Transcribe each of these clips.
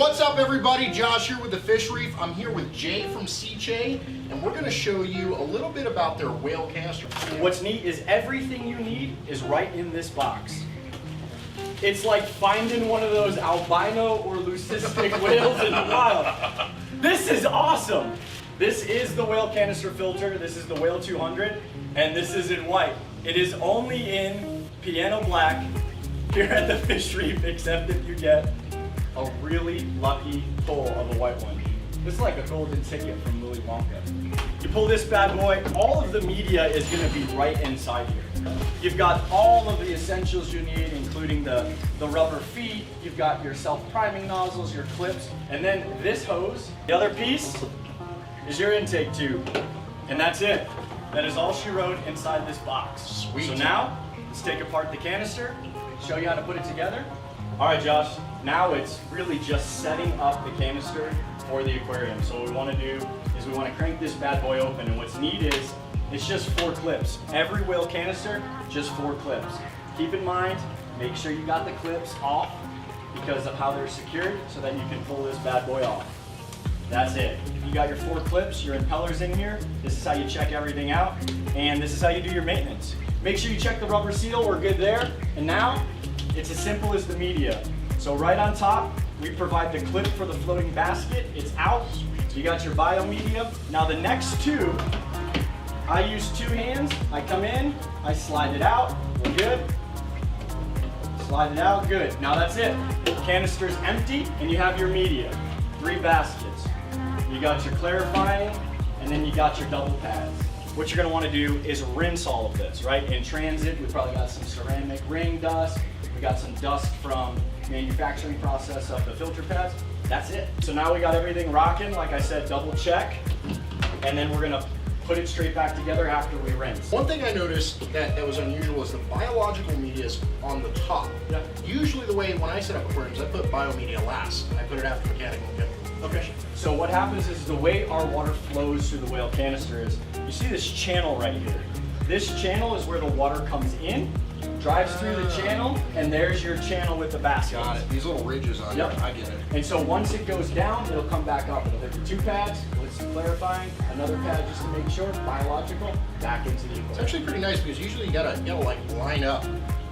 What's up everybody, Josh here with the Fish Reef. I'm here with Jay from SICCE, and we're going to show you a little bit about their whale canister. What's neat is everything you need is right in this box. It's like finding one of those albino or leucistic whales in the wild. This is awesome. This is the whale canister filter. This is the Whale 200, and this is in white. It is only in piano black here at the Fish Reef, except if you get a really lucky pull of a white one. This is like a golden ticket from Willy Wonka. You pull this bad boy, all of the media is gonna be right inside here. You've got all of the essentials you need, including the rubber feet, you've got your self-priming nozzles, your clips, and then this hose. The other piece is your intake tube, and that's it. That is all she wrote inside this box. Sweet. So now, let's take apart the canister, show you how to put it together. All right, Josh, now it's really just setting up the canister for the aquarium. So what we want to do is we want to crank this bad boy open, and what's neat is it's just 4 clips. Every whale canister, just 4 clips. Keep in mind, make sure you got the clips off because of how they're secured so that you can pull this bad boy off. That's it. You got your 4 clips, your impellers in here. This is how you check everything out, and this is how you do your maintenance. Make sure you check the rubber seal, we're good there. And now, it's as simple as the media. So right on top, we provide the clip for the floating basket. It's out. You got your biomedia. Now the next two, I use 2 hands. I come in, I slide it out, we're good. Slide it out, good. Now that's it. The canister's empty and you have your media. 3 baskets. You got your clarifying, and then you got your double pads. What you're gonna wanna do is rinse all of this, right? In transit, we probably got some ceramic ring dust. We got some dust from manufacturing process of the filter pads. That's it. So now we got everything rocking. Like I said, double check. And then we're gonna put it straight back together after we rinse. One thing I noticed that was unusual is the biological media is on the top. Yeah. Usually the way when I set up aquariums, I put biomedia last. I put it after mechanical and chemical. Okay. So what happens is the way our water flows through the whale canister is, you see this channel right here. This channel is where the water comes in, drives through the channel, and there's your channel with the basket. Got it. These little ridges on Yep. it. I get it. And so once it goes down, it'll come back up. It'll hit the 2 pads with some clarifying, another pad just to make sure, biological, back into the It's aquarium. actually pretty nice because usually you gotta like line up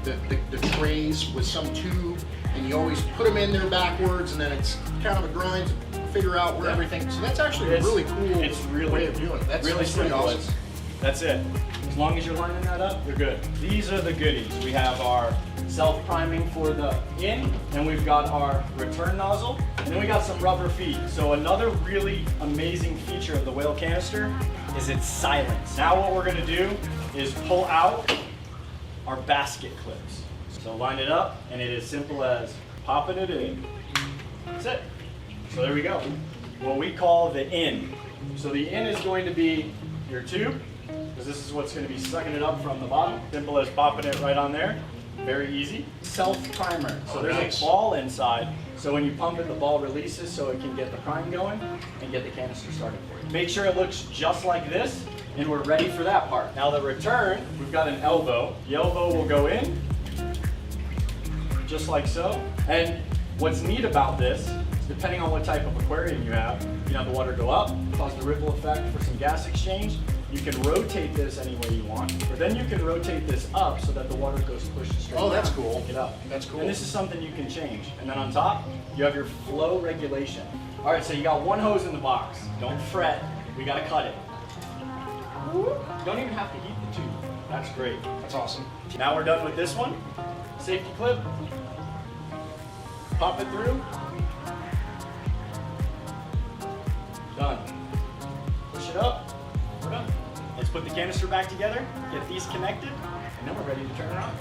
the trays with some tube, and you always put them in there backwards, and then it's kind of a grind to figure out where everything. So that's actually a really cool way of doing it. That's really pretty simple. awesome. That's it. As long as you're lining that up, you're good. These are the goodies. We have our self-priming for the in, and we've got our return nozzle, and then we got some rubber feet. So another really amazing feature of the whale canister is its silence. Now what we're gonna do is pull out our basket clips. So line it up, and it is simple as popping it in. That's it. So there we go. What we call the in. So the in is going to be your tube, because this is what's going to be sucking it up from the bottom. Simple as popping it right on there. Very easy. Self-primer. So there's nice. a ball inside, so when you pump it, the ball releases so it can get the prime going and get the canister started for you. Make sure it looks just like this, and we're ready for that part. Now the return, we've got an elbow. The elbow will go in, just like so. And what's neat about this is depending on what type of aquarium you have the water go up, cause the ripple effect for some gas exchange. You can rotate this any way you want, but then you can rotate this up so that the water goes pushed straight Oh, that's down. cool. Pick it up. That's cool. And this is something you can change. And then on top, you have your flow regulation. All right, so you got 1 hose in the box. Don't fret, we gotta cut it. Don't even have to heat the tube. That's great. That's awesome. Now we're done with this one. Safety clip. Pop it through. Done. Push it up. We're done. Let's put the canister back together, get these connected, and then we're ready to turn it on.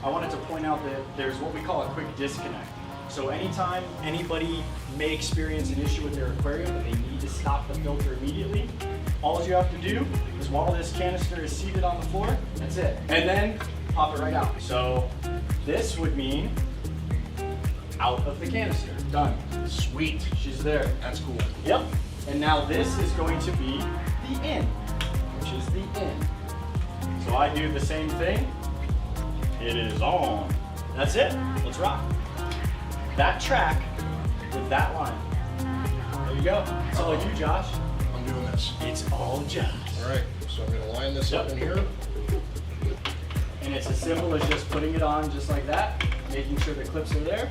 I wanted to point out that there's what we call a quick disconnect. So anytime anybody may experience an issue with their aquarium and they need to stop the filter immediately, all you have to do is while this canister is seated on the floor, that's it. And then pop it right out. So this would mean out of the canister. Done. Sweet. She's there. That's cool. Yep. And now this is going to be the in, which is the in. So I do the same thing. It is on. That's it. Let's rock. That track with that line. There you go. It's all you, Josh. I'm doing this. It's all Josh. All right, so I'm gonna line this up in here. And it's as simple as just putting it on just like that, making sure the clips are there,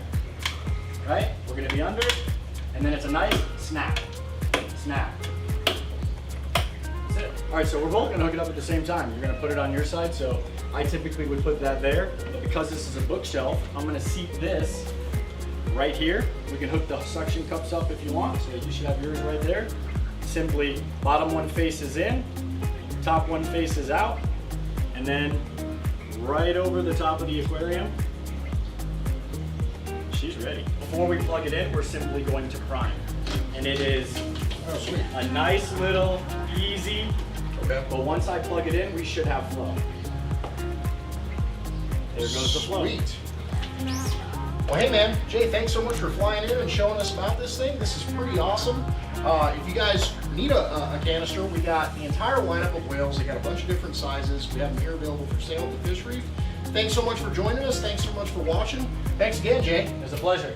right? We're gonna be under, and then it's a nice snap, snap. That's it. All right, so we're both gonna hook it up at the same time. You're gonna put it on your side, so I typically would put that there, but because this is a bookshelf, I'm gonna seat this right here. We can hook the suction cups up if you want, so you should have yours right there. Simply, bottom one faces in, top one faces out, and then right over the top of the aquarium. She's ready. Before we plug it in, we're simply going to prime. And it is a nice little, easy, but once I plug it in, we should have flow. There goes the flow. Sweet. Well, hey man, Jay, thanks so much for flying in and showing us about this thing. This is pretty awesome. If you guys need a canister, we got the entire lineup of whales. They got a bunch of different sizes. We have them here available for sale at the Fish Reef. Thanks so much for joining us. Thanks so much for watching. Thanks again, Jay. It was a pleasure.